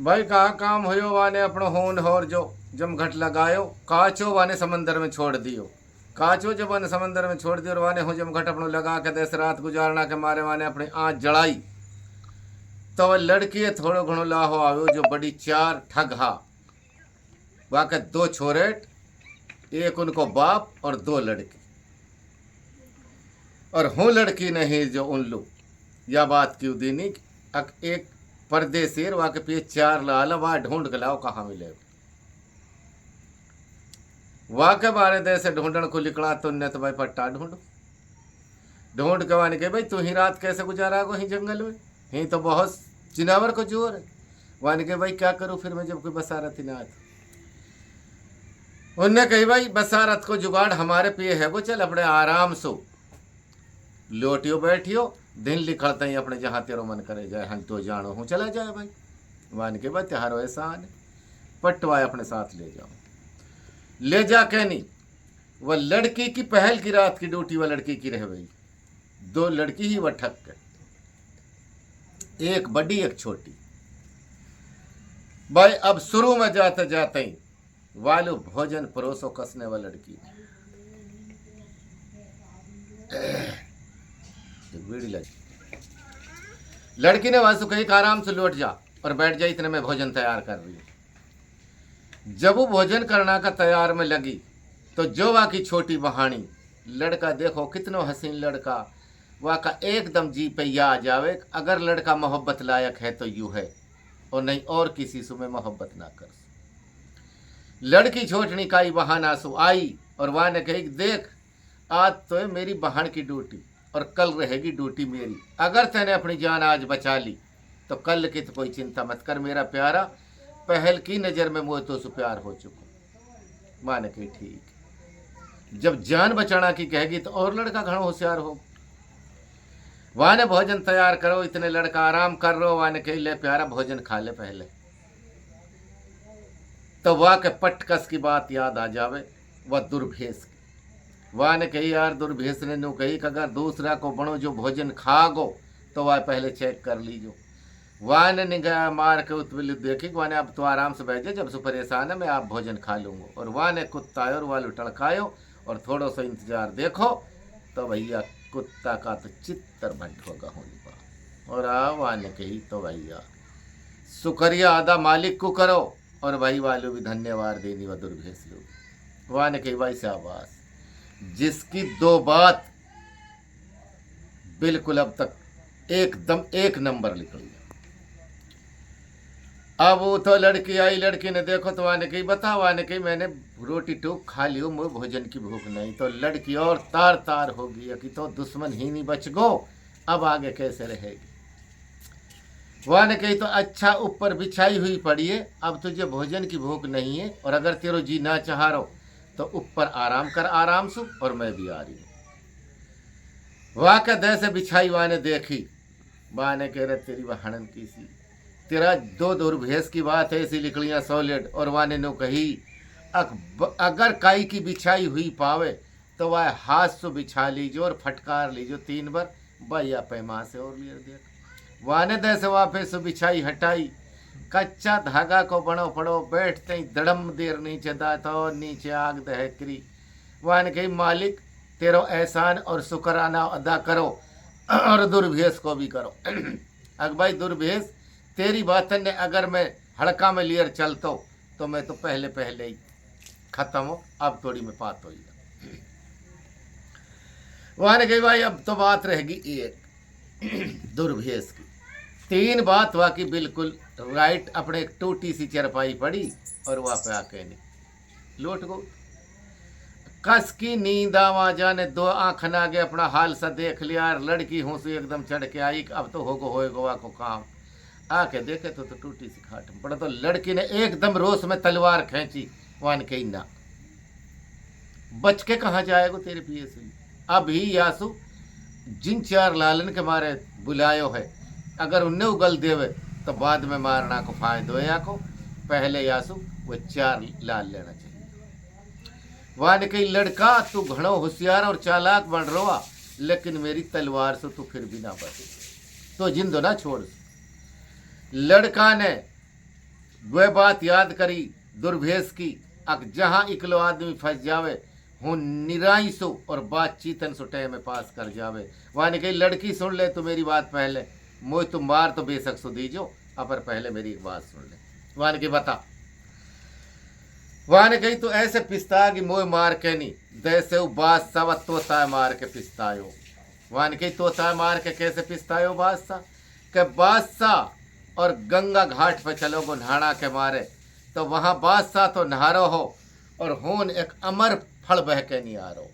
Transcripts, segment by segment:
भाई कहा काम होयो वाने अपनो होन होर जो जम घट लगायो काचो वाने समंदर में छोड़ दियो। काचो जब वाने समंदर में छोड़ दियो और वाने हो जम घट अपनो लगा के देश रात गुजारना के मारे वाने अपनी आँच जड़ाई। तो वह लड़की थोड़ो घणो लाहो आयो जो बड़ी चार ठग हा। वाके दो छोरे, एक उनको बाप और दो लड़की। और हूँ लड़की नहीं जो उल्लू या बात क्यों दीनी एक परदेसी वाके पे चार लाल वह ढूंढ के लाओ कहाँ मिले। वाके बारे देश ढूंढन को निकला तो ने तो भाई पट्टा ढूंढो ढूंढ के वाने के भाई तू ही रात कैसे गुजारा गो ही जंगल में ही तो बहुत जिनावर को जोर है। वाने के भाई क्या करूं फिर मैं जब कोई बसारत ही ना आती। उनने कही भाई बसारत को जुगाड़ हमारे पिए है वो चल अपने आराम से लोटियो बैठियो दिन लिखड़ते ही अपने जहाँ तेरो मन करे जाए हम तो जानो हूँ चला जाए भाई। मान के भाई त्योहारो एहसान पटवाए अपने साथ ले जाओ ले जा के नहीं। वह लड़की की पहल की रात की ड्यूटी वह लड़की की रह गई। दो लड़की ही वह ठक के एक बड़ी एक छोटी। भाई अब शुरू में जाते जाते ही वालू भोजन परोसो कसने वाली लड़की लड़की ने वासु कही आराम से लौट जा और बैठ जा इतने में भोजन तैयार कर रही है। जब वो भोजन करना का तैयार में लगी तो जो वहाँ की छोटी बहानी लड़का देखो कितनो हसीन लड़का वहाँ का एकदम जी पे आ जावे। अगर लड़का मोहब्बत लायक है तो यूं है और नहीं और किसी से में मोहब्बत ना कर। लड़की छोटनी का ही बहाना सु आई और वहाँ ने कही देख आज तो है मेरी बहन की ड्यूटी और कल रहेगी ड्यूटी मेरी। अगर तैने अपनी जान आज बचा ली तो कल की तो कोई चिंता मत कर मेरा प्यारा। पहल की नज़र में मुझे तो प्यार हो चुका। माने कि ठीक जब जान बचाना की कहेगी तो और लड़का घणो होशियार हो। वहाँ ने भोजन तैयार करो इतने लड़का आराम कर रो। वहाँ ने कही ले प्यारा भोजन खा ले पहले। तो वह के पटकस की बात याद आ जावे वह दुर्भेष की। वह ने कही यार दुर्भेष ने नु कही कि अगर दूसरा को बनो जो भोजन खा गो तो वह पहले चेक कर लीजो। वह ने निगाह मार के उत्बिल देखी वह ने अब तो आराम से बैठे जब से परेशान है मैं आप भोजन खा लूँगा। और वह ने कुत्ता और वालू टड़कायो और थोड़ा सा इंतजार देखो तो भैया कुत्ता का तो चित्तर भंट होगा होने पा। और वह ने कही तो भैया शुक्रिया आदा मालिक को करो और भाई वालों भी धन्यवाद देनी व दुर्भेष लोग। वहाँ ने कही भाई शाबाश जिसकी दो बात बिल्कुल अब तक एकदम एक नंबर निकली। अब वो तो लड़की आई लड़की ने देखो तो वहाँ ने कही बता। वहाँ ने कही मैंने रोटी टूक खा लियो मुझे भोजन की भूख नहीं। तो लड़की और तार तार हो गई कि तो दुश्मन ही नहीं बच गो अब आगे कैसे रहेगी। वह ने कही तो अच्छा ऊपर बिछाई हुई पड़ी है अब तुझे भोजन की भूख नहीं है और अगर तेरो जी ना चाह रो तो ऊपर आराम कर आराम से और मैं भी आ रही हूँ। वह का दे से बिछाई वह ने देखी। वह ने कह रहे तेरी बहनन की सी तेरा दो दुर्भेष की बात है ऐसी निकलियाँ सॉलिड। और वह ने नो कही अगर काई की बिछाई हुई पावे तो वह हाथ से बिछा लीजो और फटकार लीजो 3 बार भैया पैमा से और लिया देख। वाने दे से वापस बिछाई हटाई कच्चा धागा को बनो पड़ो बैठते ही दड़म देर नीचे दाता और नीचे आग दहकरी। वाने कही मालिक तेरो एहसान और शुक्राना अदा करो और दुर्भेष को भी करो। अगर भाई दुर्भेष तेरी बात ने अगर मैं हड़का में लियर चलता तो मैं तो पहले पहले ही खत्म हो अब थोड़ी में पात हो। वहाँ ने कही भाई अब तो बात रहेगी एक दुर्भेष की। 3 बात हुआ कि बिल्कुल राइट अपने एक टूटी सी चरपाई पड़ी और वहाँ पे आके नहीं लौट गो कस की नींद आवा जाने 2 आँख ना गए अपना हाल सा देख लिया। लड़की हूँ से एकदम चढ़ के आई अब तो होए गोवा को काम आके देखे तो टूटी सी खाट में पड़ा। तो लड़की ने एकदम रोष में तलवार खींची। वान कही ना बच के कहाँ जाएगो तेरे पिए से अभी यासु जिन 4 लालन के मारे बुलायो है अगर उन्हें उगल देवे तो बाद में मारना को फायदो है या को पहले यासु वो 4 लाल लेना चाहिए। वहाँ ने कही लड़का तू घणो होशियार और चालाक बन रहा लेकिन मेरी तलवार से तू फिर भी ना बचे तो जिंदो ना छोड़। लड़का ने वह बात याद करी दुर्भेष की, अक जहाँ इकलो आदमी फंस जावे हूँ निराई सो और बातचीतन सुटे में पास कर जावे। वाने कही लड़की सुन ले तो मेरी बात पहले, मोह तुम मार तो बेशक सो दीजो, अपर पहले मेरी एक बात सुन ले। वाने की बता। वाने कही तो ऐसे पिस्ता की मोह मार के नहीं जैसे वो बादशाह व तोता मार के पिस्तायो। वाने कही तोता मार के कैसे पिस्तायो बादशाह के बादशाह और गंगा घाट पे चलोगो नहाना के मारे तो वहाँ बादशाह तो नहारो हो और होन एक अमर फल बह के नहीं आ रो,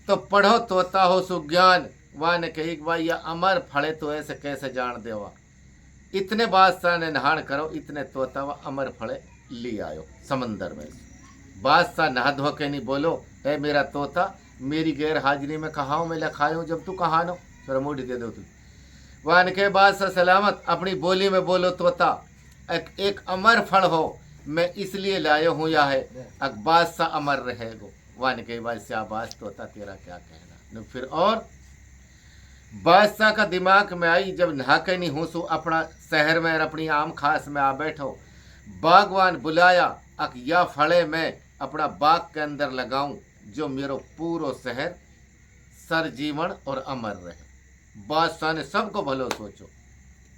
तो पढ़ो तोता हो सुज्ञान। वाने कही भाई यह अमर फले तो ऐसे कैसे जान देवा, इतने बादशाह ने नहान करो इतने तोता व अमर फले ली आयो समंदर में। बादशाह नहा धो के नहीं बोलो है मेरा तोता मेरी गैर हाजिरी में कहा मैं लखायो जब तू कहा नो तो मुड़ी दे दो तू। वान के बादशाह सलामत अपनी बोली में बोलो तोता एक अमर फल हो मैं इसलिए लायो हूँ या है अक बादशाह अमर रहेगो। वान के बादशाह बास तोता तेरा क्या कहना। फिर और बादशाह का दिमाग में आई जब नहा के नहीं हूँ सो अपना शहर में अपनी आम खास में आ बैठो, बागवान बुलाया अक या फड़े मैं अपना बाग के अंदर लगाऊं जो मेरो पूरो शहर सरजीवन और अमर रहे। बादशाह ने सबको भलो सोचो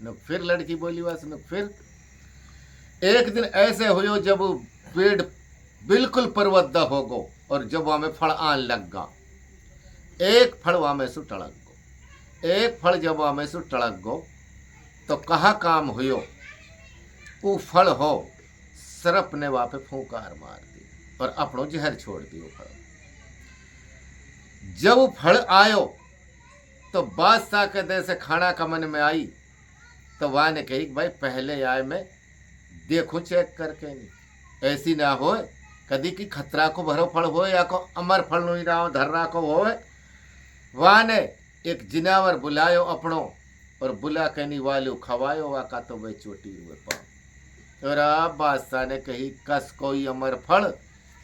न। फिर लड़की बोली बस न। फिर एक दिन ऐसे हुयो जब पेड़ बिल्कुल परवद्दा हो गो और जब वहां में फल आन लग गा, एक फल वहां में सु टड़क गो। एक फल जब वहां में सु टड़क गो तो कहा काम हुयो वो फल हो सरप ने वहां पे फूंकार मार दी और अपनो जहर छोड़ दियो फल। जब वो फल आयो तो बादशाह के दे से खाना का मन में आई तो वहां ने कही भाई पहले आए मैं देखूं चेक करके, नहीं ऐसी ना हो कदी की खतरा को भरो फल हो या को अमर फल नहीं रहा धर्रा को हो। वहां ने एक जिनावर बुलायो अपनो और बुला के नहीं वालू खवायो वाका तो वह चोटी हुए पाओ। और आप बादशाह ने कही कस कोई अमर फल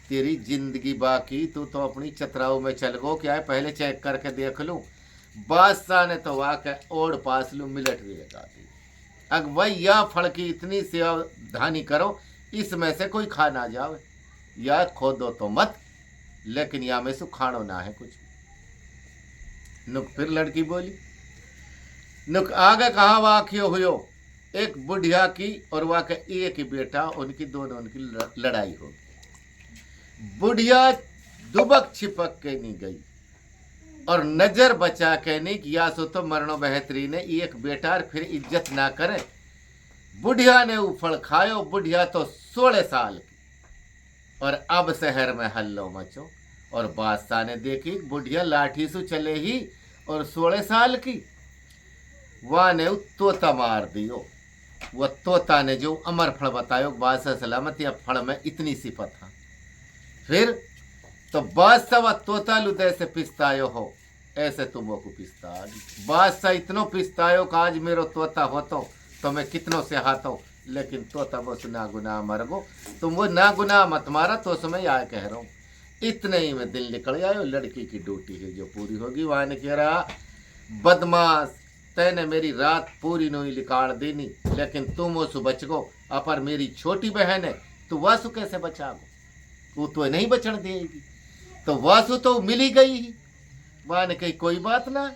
तेरी जिंदगी बाकी तू तो अपनी चतराऊ में चल गो क्या है पहले चेक करके देख लूं। बादशाह ने तो वाके ओढ़ पास लू मिलट भी लगा दी। अग भाई या फल की इतनी सावधानी करो इसमें से कोई खा ना जावे, या खो दो तो मत लेकिन या में से खानो ना है कुछ। नुक फिर लड़की बोली नुक आगे कहा वाक्यो हुयो एक बुढ़िया की और वह के एक ही बेटा उनकी दोनों उनकी लड़ाई होगी। बुढ़िया दुबक छिपक के नहीं गई और नजर बचा के नहीं किया सो तो मरणो बेहतरी ने एक बेटा फिर इज्जत ना करे। बुढ़िया ने वो फल खायो, बुढ़िया तो 16 साल की और अब शहर में हल्लो मचो। और बादशाह ने देखी बुढ़िया लाठी से चले ही और 16 साल की, वह ने तोता मार दियो। वह तोता ने जो अमर फल बतायो बादशाह सलामत या फल में इतनी सिफत था। फिर तो बादशाह व तोता लुदे से पिस्तायो हो ऐसे तुमो को पिस्ता। बादशाह इतनो पिस्तायो का आज मेरो तोता हो तो मैं कितनों से हाथो लेकिन तोता वो ना गुनाह मर गो। तुम वो ना गुनाह मत मारा तो समय आए कह रहा हूँ। इतने ही में दिन निकल आयो लड़की की ड्यूटी है जो पूरी होगी। वहां ने कह रहा बदमाश तैने मेरी रात पूरी नहीं लिकाड़ देनी लेकिन तुम उसु बच गो। अपर मेरी छोटी बहन है तो वासु कैसे बचागो, वो तो नहीं बचन देगी तो वासु तो मिली गई ही। वहां ने कही कोई बात ना,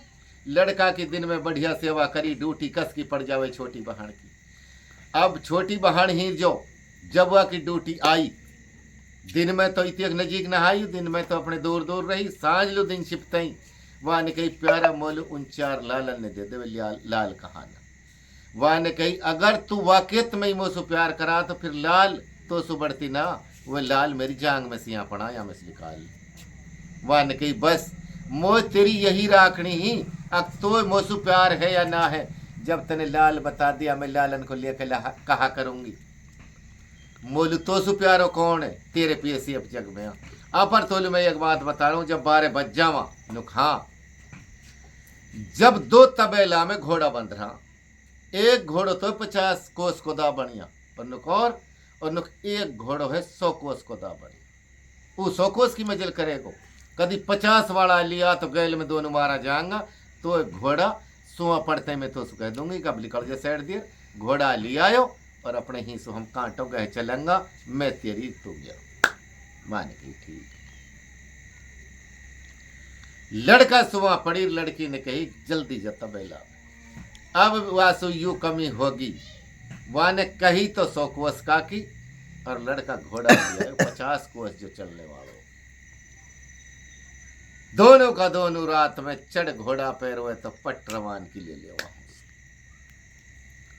लड़का के दिन में बढ़िया सेवा करी ड्यूटी कस की पड़ जावे छोटी बहन की। अब छोटी बहन ही जो जब वह की ड्यूटी आई दिन में तो इतने नजीक न आई, दिन में तो अपने दूर दूर रही, सांझ लो दिन छिपते ही वहां ने कही प्यारा मोल उन 4 लालन ने दे दे लाल कहाना। वहां ने कही अगर तू वाकत में ही मुझसे प्यार करा तो फिर लाल तो सुबड़ती ना, वह लाल मेरी जांग में सिया पड़ा या में से निकाल। वहां ने कही बस मोह तेरी यही राखनी ही, अब तो मोसु प्यार है या ना है, जब तने लाल बता दिया मैं लालन को लेकर कहा करूंगी। मोलू तो सु प्यारो कौन है तेरे पीएसी अब जग में। अपर तोलू मैं एक बात बता रहा हूं जब 12 बज जावा नुक हाँ जब 2 तबेला में घोड़ा बंध रहा, एक घोड़ो तो 50 कोस को दा बढ़िया और नुक और नुक एक घोड़ो है 100 कोस को दा बढ़िया। वो 100 कोस की मजल करेगो कभी 50 वाला लिया तो गैल में दोनों मारा जाऊंगा तो घोड़ा सुआ पड़ते में तो कह दूंगी कब निकल जा साइड दिए। घोड़ा लियायो और अपने ही सो हम कांटों गए चलेंगा, मैं तेरी तू गया। मान गई ठीक। लड़का सुबह पड़ी, लड़की ने कही जल्दी जा तबेला। अब वासु यू कमी होगी, वह ने कही तो 100 कोस का की, और लड़का घोड़ा दिया 50 कोस जो चलने वालों। दोनों का दोनों रात में चढ़ घोड़ा पैर हुए तो पट रवान की ले ले वहां।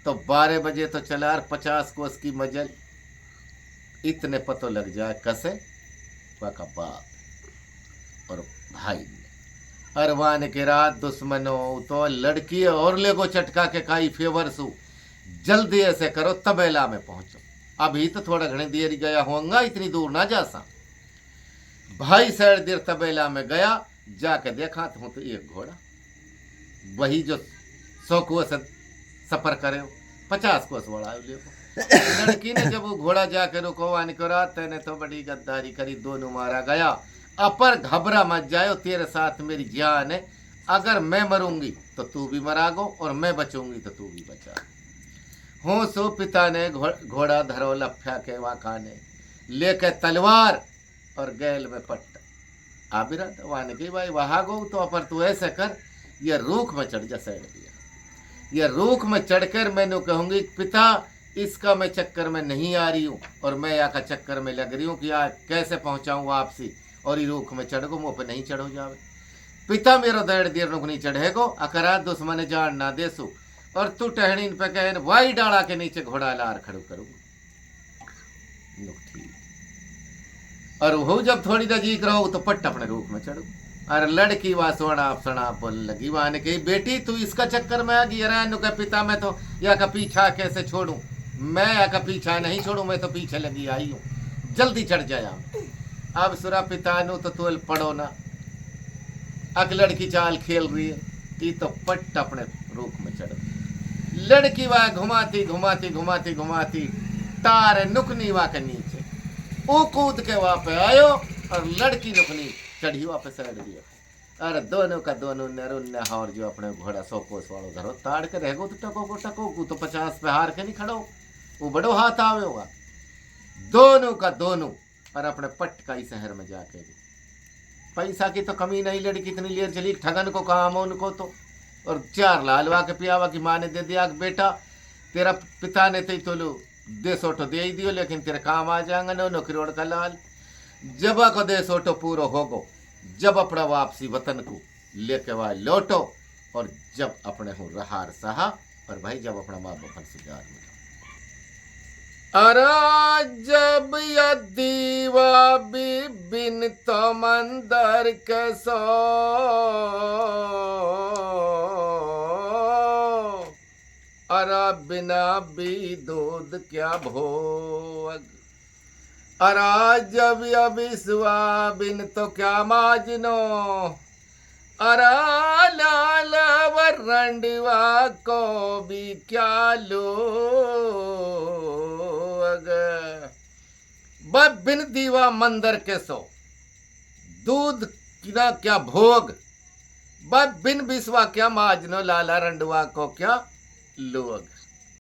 तो 12 बजे तो चला, 50 कोस की मजल, इतने पतो लग जाए कसे वह का बाप और भाई ने। अरवान के रात दुश्मनों तो लड़की और लेगो चटका के काई फेवर सु, जल्दी ऐसे करो तबेला में पहुंचो, अभी तो थोड़ा घने देर गया होऊंगा, इतनी दूर ना जा सा। भाई सैर देर तबेला में गया, जाके देखा तो एक घोड़ा, वही जो 100 कोस सफर करे 50 कोस बड़ा लड़की ने जब वो घोड़ा जाके रुको वानी को रात तेने तो बड़ी गद्दारी करी, दोनों मारा गया। अपर घबरा मत जाओ, तेरे साथ मेरी जान है, अगर मैं मरूंगी तो तू भी मरागो और मैं बचूंगी तो तू भी बचा। हो सो पिता ने घोड़ा धरो लफ्या के वाका ने लेके तलवार और गैल में पट्टा आबिरा वाने की भाई वहा गो तो अपर तू ऐसे कर, ये रूख में चढ़ जा सैड दिया, ये रूख में चढ़कर मैंने कहूंगी पिता इसका मैं चक्कर में नहीं आ रही हूँ और मैं यहाँ का चक्कर में लग रही हूँ कि यार कैसे पहुंचाऊं वापसी, और ये रूख में चढ़ गो मुँह पे नहीं चढ़ो जावे। पिता मेरो देड़ देर रुक नहीं चढ़ेगो, अकरा दुश्मन जान ना देसु, और तू टहनी पे कह वाई डाला के नीचे घोड़ा लार खड़ू करूंगा। और वो जब थोड़ी नजीक रहो तो पट्ट अपने रूख में चढ़ो। और लड़की वह सोना बोलने लगी, वहां ने कही बेटी तू इसका चक्कर में आ गई, अरे का पिता मैं तो या का पीछा कैसे छोड़ू, मैं या का पीछा नहीं छोड़ू, मैं तो पीछे लगी आई हूँ, जल्दी चढ़ जाया। अब सुरा पिता नु तो तुल पड़ो ना, अक लड़की चाल खेल रही है, ये तो पट्ट अपने रूख में चढ़। लड़की वह घुमाती घुमाती घुमाती घुमाती तार नुकनी वह के नीचे वो कूद के वहां पे आयो, और लड़की नुकनी चढ़ी वापस साइड दिया। अरे दोनों का दोनों नरुन्य और जो अपने घोड़ा 100 कोस वालों धरो ताड़ के रहेगो तो टको तो 50 पे हार के नहीं खड़ो, वो बड़ो हाथ आवे होगा। दोनों का दोनों और अपने पट का ही शहर में जाके पैसा की तो कमी नहीं, लड़की इतनी लेर चली ठगन को काम हो उनको तो, और 4 लालवा के पियावा की माँ ने दे दिया बेटा तेरा पिता ने तो लो 150 दे ही दियो, लेकिन तेरे काम आ जाएंगे नो करोड़ का लाल। जब को 150 पूरा होगो, जब अपना वापसी वतन को लेके वह लौटो, और जब अपने हो रहार सहा, और भाई जब अपना माँ बाप से जार मिला। अरे जब यदीवा भी बिन तो मंदर के सो, अरे बिना भी दूध क्या भोग, अरे जब अबिसवा बिन तो क्या माजनो, अरे लाल रंडवा को भी क्या लोग, बिन दीवा मंदिर के सो दूध किना क्या भोग, बिन बिस्वा क्या माजनो, लाला रंडवा को क्या लोग।